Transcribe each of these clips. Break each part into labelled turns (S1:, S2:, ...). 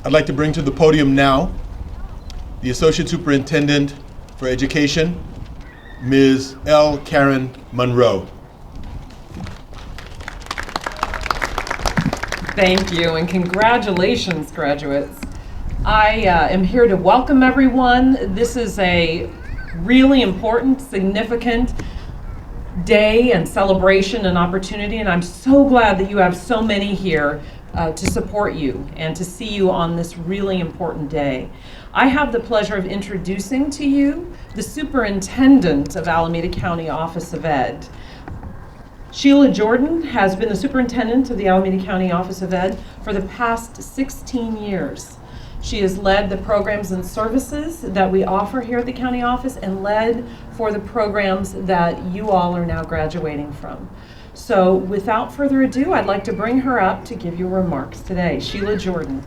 S1: I'd like to bring to the podium now the Associate Superintendent for Education, Ms. L. Karen Monroe.
S2: Thank you, and congratulations, graduates. I am here to welcome everyone. This is a really important, significant day and celebration and opportunity, and I'm so glad that you have so many here to support you and to see you on this really important day. I have the pleasure of introducing to you the Superintendent of Alameda County Office of Ed. Sheila Jordan has been the Superintendent of the Alameda County Office of Ed for the past 16 years. She has led the programs and services that we offer here at the county office and led for the programs that you all are now graduating from. So without further ado, I'd like to bring her up to give you remarks today. Sheila Jordan.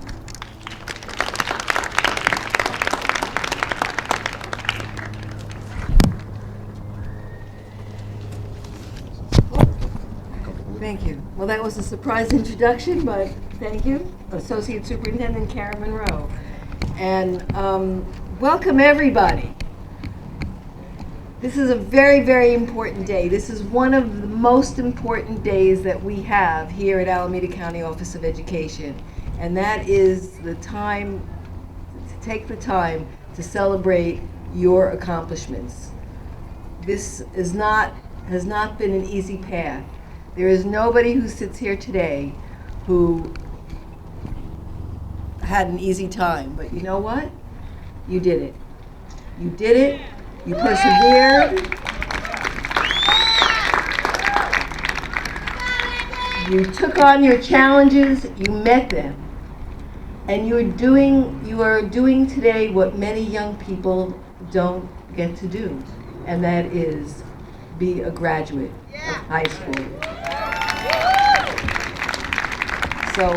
S3: Thank you. Well, that was a surprise introduction, but thank you. Associate Superintendent Carolyn Monroe. And welcome everybody. This is a very, very important day. This is one of the most important days that we have here at Alameda County Office of Education. And that is the time to take the time to celebrate your accomplishments. This has not been an easy path. There is nobody who sits here today who had an easy time, but you know what? You did it. You did it. You persevered. You took on your challenges. You met them, and you are doing today what many young people don't get to do, and that is be a graduate of high school. So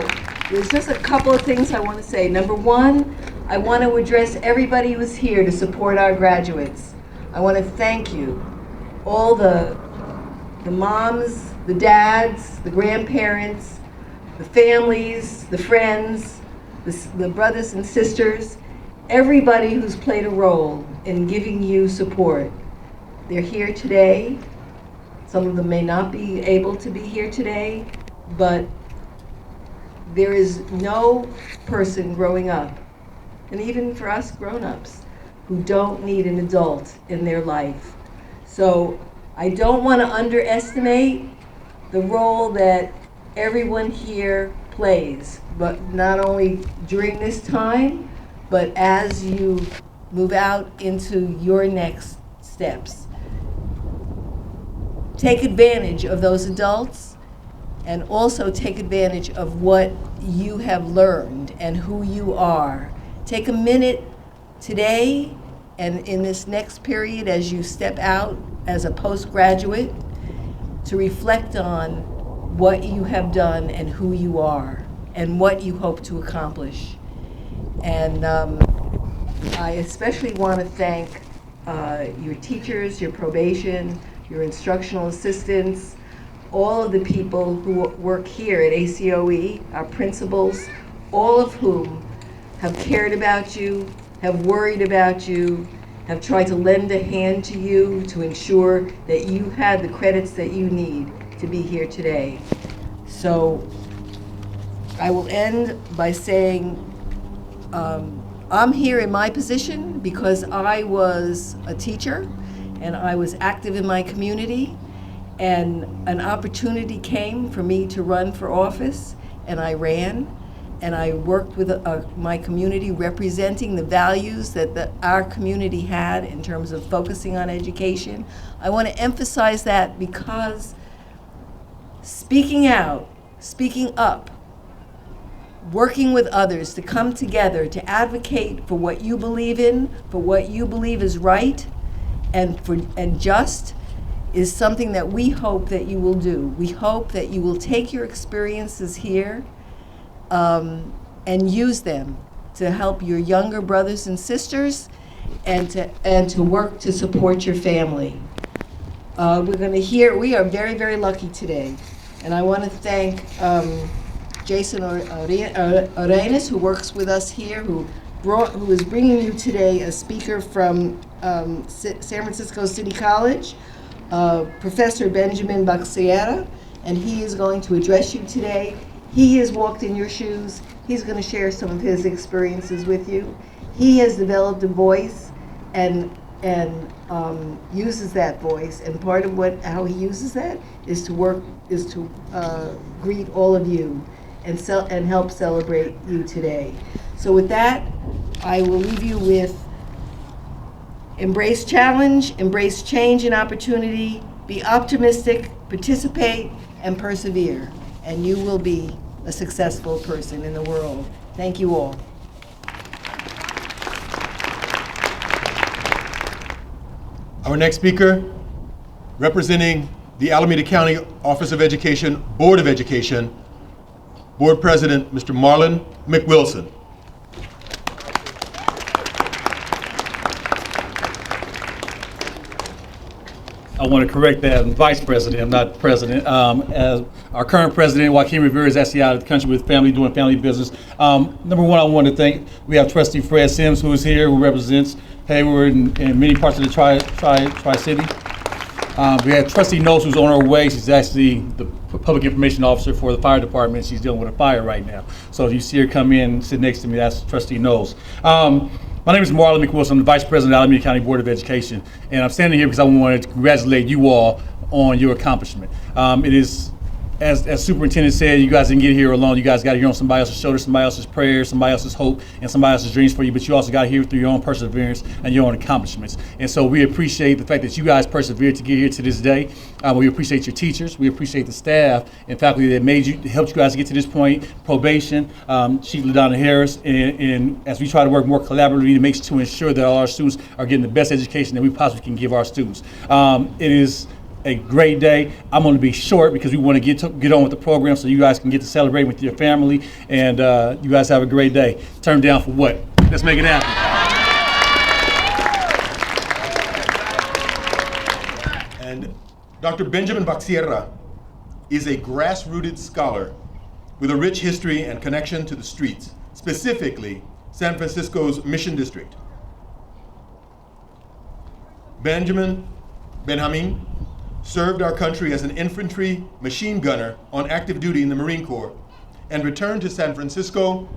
S3: there's just a couple of things I want to say. Number one, I want to address everybody who's here to support our graduates. I want to thank you, all the moms, the dads, the grandparents, the families, the friends, the brothers and sisters, everybody who's played a role in giving you support. They're here today. Some of them may not be able to be here today, but there is no person growing up, and even for us grown-ups, who don't need an adult in their life. So I don't want to underestimate the role that everyone here plays, but not only during this time, but as you move out into your next steps. Take advantage of those adults, and also take advantage of what you have learned and who you are. Take a minute today and in this next period as you step out as a postgraduate to reflect on what you have done and who you are and what you hope to accomplish. And I especially want to thank your teachers, your probation, your instructional assistants, all of the people who work here at ACOE, our principals, all of whom have cared about you, have worried about you, have tried to lend a hand to you to ensure that you had the credits that you need to be here today. So I will end by saying I'm here in my position because I was a teacher and I was active in my community, and an opportunity came for me to run for office, and I ran, and I worked with my community representing the values that our community had in terms of focusing on education. I want to emphasize that because speaking out, speaking up, working with others to come together to advocate for what you believe in, for what you believe is right and just, is something that we hope that you will do. We hope that you will take your experiences here and use them to help your younger brothers and sisters and to work to support your family. We are very, very lucky today. And I want to thank Jason Arenas, who works with us here, who is bringing you today a speaker from San Francisco City College, Professor Benjamin Baxiera, and he is going to address you today. He has walked in your shoes. He's going to share some of his experiences with you. He has developed a voice and uses that voice, and part of how he uses that is to greet all of you and help celebrate you today. So with that, I will leave you with embrace challenge, embrace change and opportunity, be optimistic, participate, and persevere, and you will be a successful person in the world. Thank you all.
S1: Our next speaker, representing the Alameda County Office of Education, Board of Education, Board President, Mr. Marlon McWilson.
S4: I want to correct that. I'm vice president, I'm not president. As our current president, Joaquin Rivera, is actually out of the country with family, doing family business. Number one, I want to thank, we have Trustee Fred Sims, who is here, who represents Hayward and many parts of the Tri-City. We have Trustee Knowles, who's on her way. She's actually the public information officer for the fire department. She's dealing with a fire right now. So if you see her come in, sit next to me, that's Trustee Knowles. My name is Marlon McWilson. I'm the Vice President of the Alameda County Board of Education. And I'm standing here because I wanted to congratulate you all on your accomplishment. It is, as Superintendent said, you guys didn't get here alone. You guys got here on somebody else's shoulder, somebody else's prayers, somebody else's hope, and somebody else's dreams for you, but you also got here through your own perseverance and your own accomplishments. And so we appreciate the fact that you guys persevered to get here to this day. We appreciate your teachers. We appreciate the staff and faculty that helped you guys get to this point, probation, Sheila Donna Harris, and as we try to work more collaboratively to ensure that all our students are getting the best education that we possibly can give our students. It is a great day. I'm going to be short because we want to get on with the program so you guys can get to celebrate with your family, and you guys have a great day. Turn down for what? Let's make it happen.
S1: And Dr. Benjamin Baxiera is a grassrooted scholar with a rich history and connection to the streets, specifically San Francisco's Mission District. Benjamin served our country as an infantry machine gunner on active duty in the Marine Corps and returned to San Francisco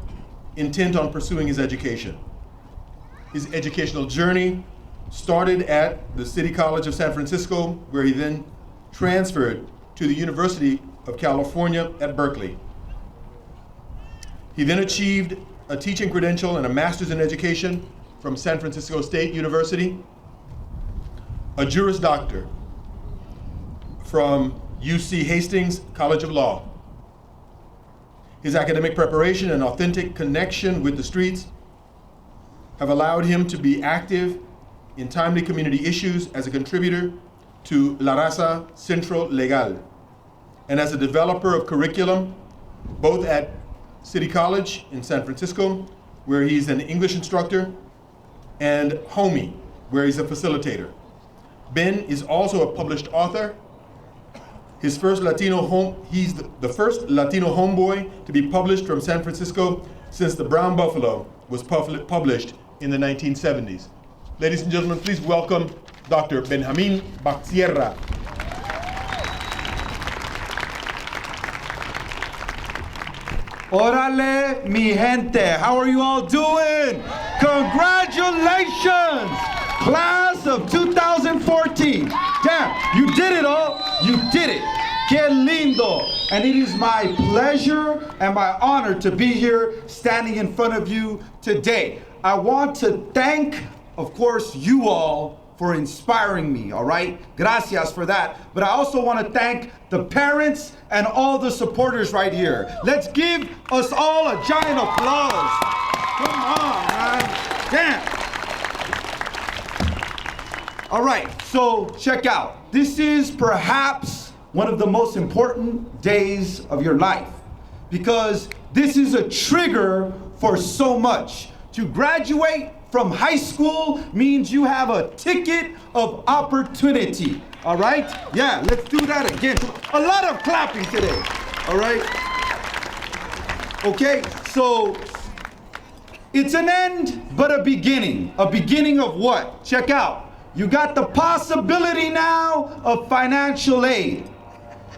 S1: intent on pursuing his education. His educational journey started at the City College of San Francisco, where he then transferred to the University of California at Berkeley. He then achieved a teaching credential and a master's in education from San Francisco State University, a Juris Doctor from UC Hastings College of Law. His academic preparation and authentic connection with the streets have allowed him to be active in timely community issues as a contributor to La Raza Centro Legal and as a developer of curriculum both at City College in San Francisco, where he's an English instructor, and HOME, where he's a facilitator. Ben is also a published author. He's the first Latino homeboy to be published from San Francisco since The Brown Buffalo was published in the 1970s. Ladies and gentlemen, please welcome Dr. Benjamin Baxiera.
S5: Orale, mi gente. How are you all doing? Congratulations, class of 2014. Damn, you did it all. You did it. Que lindo. And it is my pleasure and my honor to be here standing in front of you today. I want to thank, of course, you all for inspiring me, all right? Gracias for that. But I also want to thank the parents and all the supporters right here. Let's give us all a giant applause. Come on, man. Damn. All right, so check out. This is perhaps one of the most important days of your life because this is a trigger for so much. To graduate from high school means you have a ticket of opportunity, all right? Yeah, let's do that again. A lot of clapping today, all right? Okay, so it's an end, but a beginning. A beginning of what? Check out. You got the possibility now of financial aid.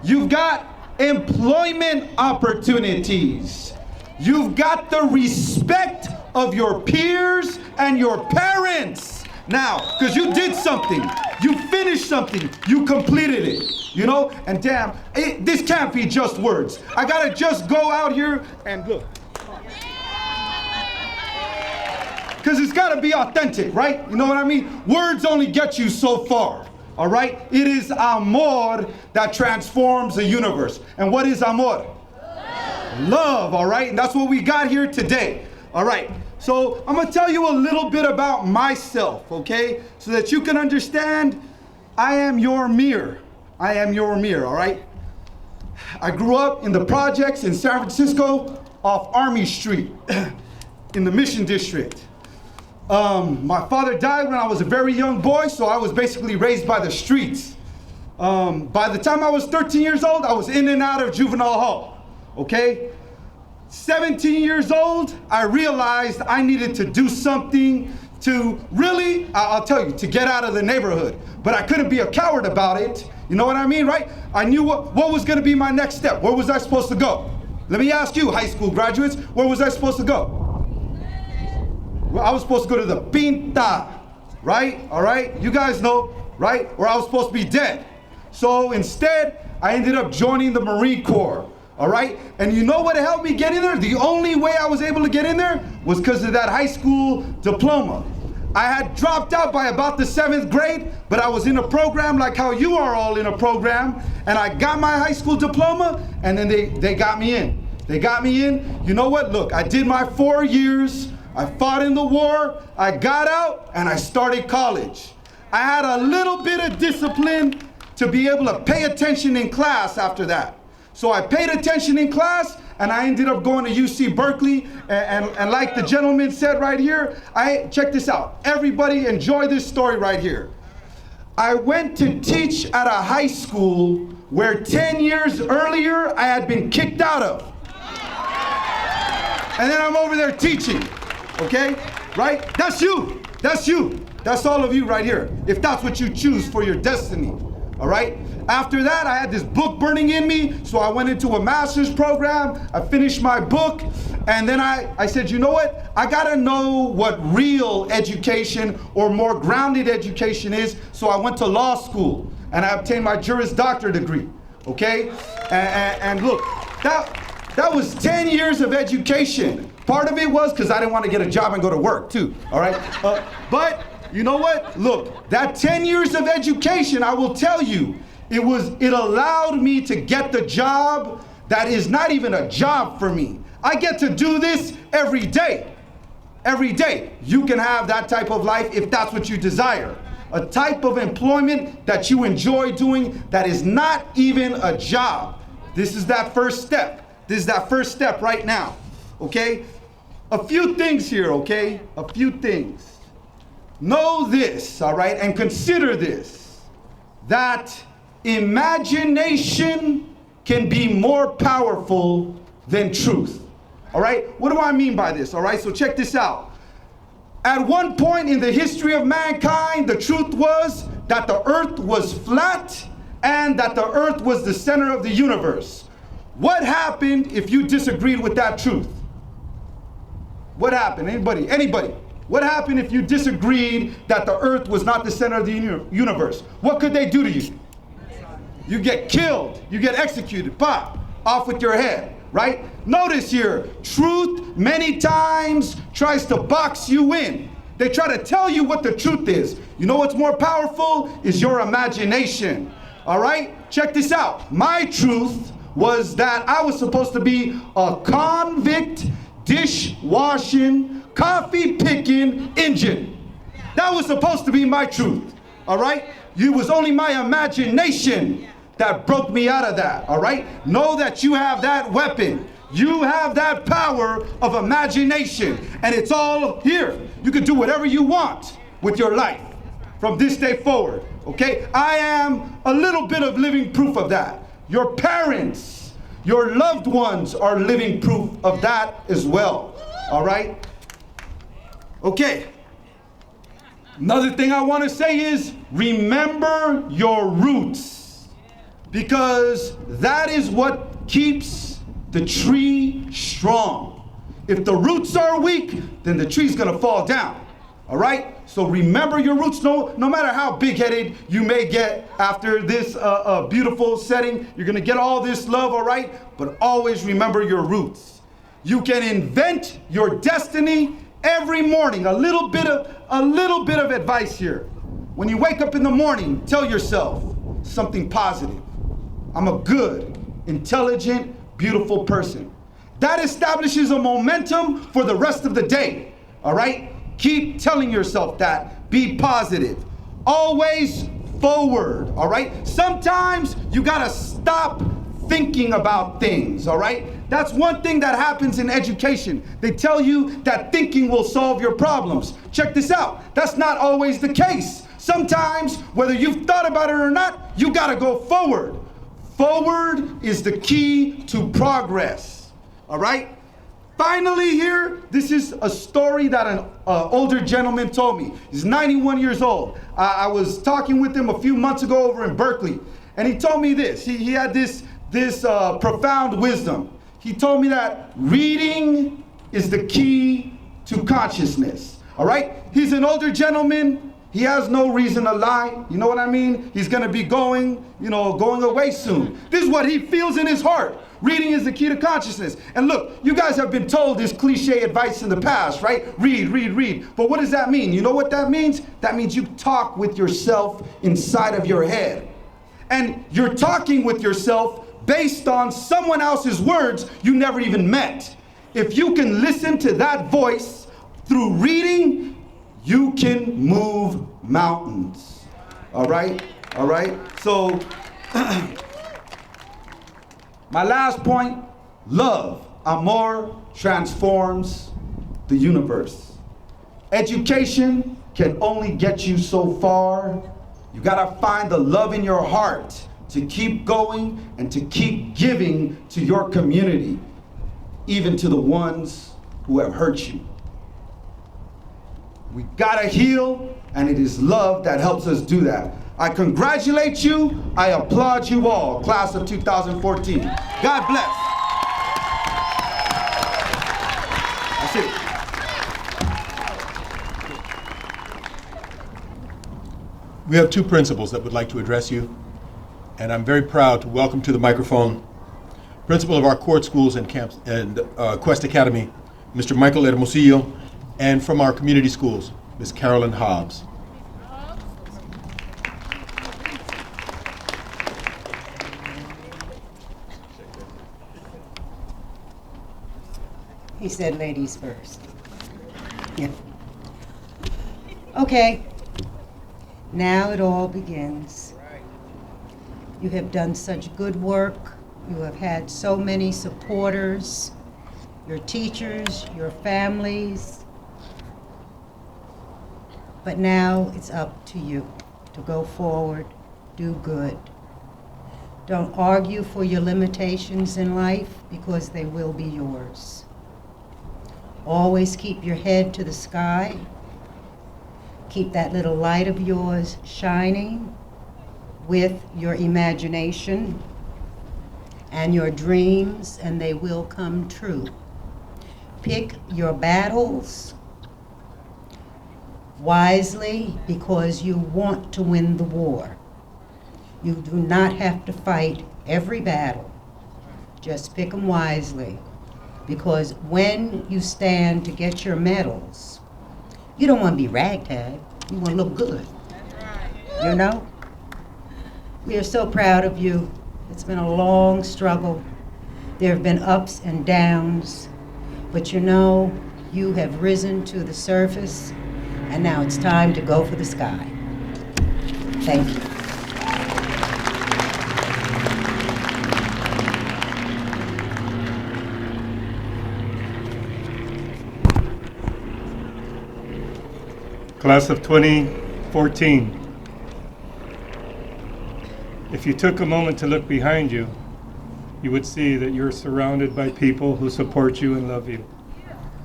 S5: You've got employment opportunities. You've got the respect of your peers and your parents now, because you did something. You finished something. You completed it. You know, and damn, this can't be just words. I gotta just go out here and look. Because it's gotta be authentic, right? You know what I mean? Words only get you so far, all right? It is amor that transforms the universe. And what is amor? Love, all right? And that's what we got here today, all right? So I'm gonna tell you a little bit about myself, okay? So that you can understand I am your mirror. I am your mirror, all right? I grew up in the projects in San Francisco off Army Street in the Mission District. My father died when I was a very young boy, so I was basically raised by the streets. By the time I was 13 years old, I was in and out of juvenile hall, okay? 17 years old, I realized I needed to do something to really, I'll tell you, to get out of the neighborhood. But I couldn't be a coward about it. You know what I mean, right? I knew what was gonna be my next step. Where was I supposed to go? Let me ask you, high school graduates, where was I supposed to go? Well, I was supposed to go to the Pinta, right? All right, you guys know, right? Or I was supposed to be dead. So instead, I ended up joining the Marine Corps, all right? And you know what helped me get in there? The only way I was able to get in there was because of that high school diploma. I had dropped out by about the 7th grade, but I was in a program like how you are all in a program, and I got my high school diploma, and then they got me in. They got me in. You know what? Look, I did my 4 years. I fought in the war. I got out, and I started college. I had a little bit of discipline to be able to pay attention in class after that. So I paid attention in class, and I ended up going to UC Berkeley, and like the gentleman said right here, check this out. Everybody enjoy this story right here. I went to teach at a high school where 10 years earlier I had been kicked out of. And then I'm over there teaching, okay? Right? That's you. That's you. That's all of you right here, if that's what you choose for your destiny, all right? After that, I had this book burning in me, so I went into a master's program. I finished my book, and then I said, you know what? I gotta know what real education or more grounded education is, so I went to law school, and I obtained my Juris Doctor degree, okay? And look, that was 10 years of education. Part of it was because I didn't want to get a job and go to work, too, all right? But you know what? Look, that 10 years of education, I will tell you, it allowed me to get the job that is not even a job for me. I get to do this every day. Every day. You can have that type of life if that's what you desire. A type of employment that you enjoy doing that is not even a job. This is that first step. This is that first step right now. Okay? A few things here, okay? A few things. Know this, all right? And consider this. That imagination can be more powerful than truth. All right? What do I mean by this? All right? So check this out. At one point in the history of mankind, the truth was that the earth was flat and that the earth was the center of the universe. What happened if you disagreed with that truth? What happened? Anybody? Anybody? What happened if you disagreed that the earth was not the center of the universe? What could they do to you? You get killed. You get executed. Pop. Off with your head. Right? Notice here, truth many times tries to box you in. They try to tell you what the truth is. You know what's more powerful? Is your imagination. All right? Check this out. My truth was that I was supposed to be a convict, dishwashing, coffee-picking Indian. That was supposed to be my truth. All right? It was only my imagination that broke me out of that, all right? Know that you have that weapon. You have that power of imagination, and it's all here. You can do whatever you want with your life from this day forward, okay? I am a little bit of living proof of that. Your parents, Your loved ones are living proof of that as well. All right? Okay. Another thing I want to say is remember your roots, because that is what keeps the tree strong. If the roots are weak, then the tree's going to fall down. All right? So remember your roots. No matter how big-headed you may get after this beautiful setting, you're going to get all this love, all right? But always remember your roots. You can invent your destiny every morning. A little bit of advice here. When you wake up in the morning, tell yourself something positive. I'm a good, intelligent, beautiful person. That establishes a momentum for the rest of the day. All right? Keep telling yourself that. Be positive. Always forward, all right? Sometimes you gotta stop thinking about things, all right? That's one thing that happens in education. They tell you that thinking will solve your problems. Check this out. That's not always the case. Sometimes, whether you've thought about it or not, you gotta go forward. Forward is the key to progress, all right? Finally here, this is a story that an older gentleman told me. He's 91 years old. I was talking with him a few months ago over in Berkeley, and he told me this. He had this profound wisdom. He told me that reading is the key to consciousness, all right? He's an older gentleman. He has no reason to lie. You know what I mean? He's going to be going away soon. This is what he feels in his heart. Reading is the key to consciousness. And look, you guys have been told this cliche advice in the past, right? Read, read, read. But what does that mean? You know what that means? That means you talk with yourself inside of your head. And you're talking with yourself based on someone else's words you never even met. If you can listen to that voice through reading, you can move mountains. All right? All right? So, my last point, love, amor, transforms the universe. Education can only get you so far. You gotta find the love in your heart to keep going and to keep giving to your community, even to the ones who have hurt you. We gotta heal, and it is love that helps us do that. I congratulate you. I applaud you all, class of 2014. God bless. That's it.
S1: We have two principals that would like to address you, and I'm very proud to welcome to the microphone principal of our court schools and camps and Quest Academy, Mr. Michael Hermosillo, and from our community schools, Ms. Carolyn Hobbs.
S6: He said ladies first. Yeah. Okay. Now it all begins. You have done such good work. You have had so many supporters, your teachers, your families. But now it's up to you to go forward, do good. Don't argue for your limitations in life, because they will be yours. Always keep your head to the sky. Keep that little light of yours shining with your imagination and your dreams, and they will come true. Pick your battles wisely, because you want to win the war. You do not have to fight every battle. Just pick them wisely. Because when you stand to get your medals, you don't want to be ragtag. You want to look good. You know? We are so proud of you. It's been a long struggle. There have been ups and downs. But you know, you have risen to the surface, and now it's time to go for the sky. Thank you.
S7: Class of 2014, if you took a moment to look behind you, you would see that you're surrounded by people who support you and love you.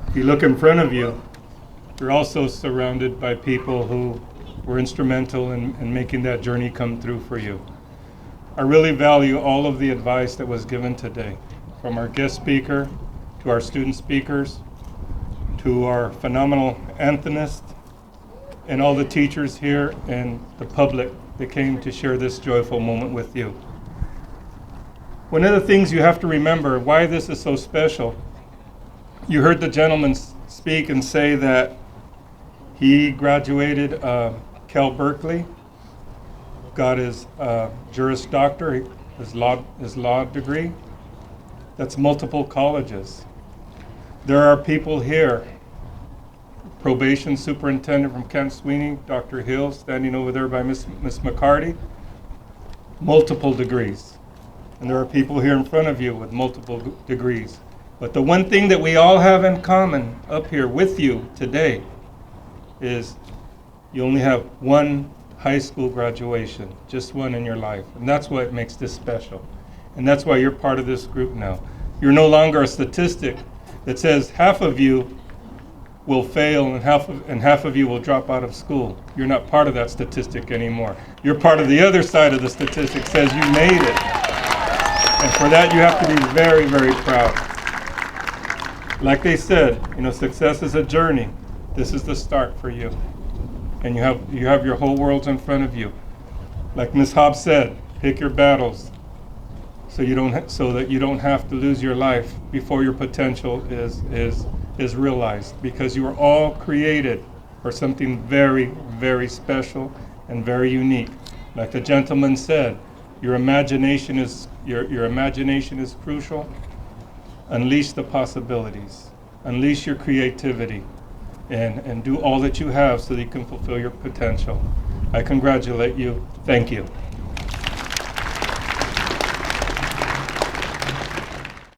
S7: If you look in front of you, you're also surrounded by people who were instrumental in making that journey come through for you. I really value all of the advice that was given today, from our guest speaker, to our student speakers, to our phenomenal anthonist, and all the teachers here and the public that came to share this joyful moment with you. One of the things you have to remember, why this is so special, you heard the gentleman speak and say that he graduated Cal Berkeley, got his Juris Doctor, his law degree. That's multiple colleges. There are people here, probation superintendent from Kent Sweeney, Dr. Hill, standing over there by Miss McCarty, multiple degrees. And there are people here in front of you with multiple degrees. But the one thing that we all have in common up here with you today is you only have one high school graduation, just one in your life. And that's what makes this special. And that's why you're part of this group now. You're no longer a statistic that says half of you will fail and half of you will drop out of school. You're not part of that statistic anymore. You're part of the other side of the statistic that says you made it. And for that you have to be very, very proud. Like they said, success is a journey. This is the start for you. And you have your whole world in front of you. Like Ms. Hobbs said, pick your battles so that you don't have to lose your life before your potential is realized, because you are all created for something very, very special and very unique. Like the gentleman said, your imagination is crucial. Unleash the possibilities. Unleash your creativity. And do all that you have so that you can fulfill your potential. I congratulate you. Thank you.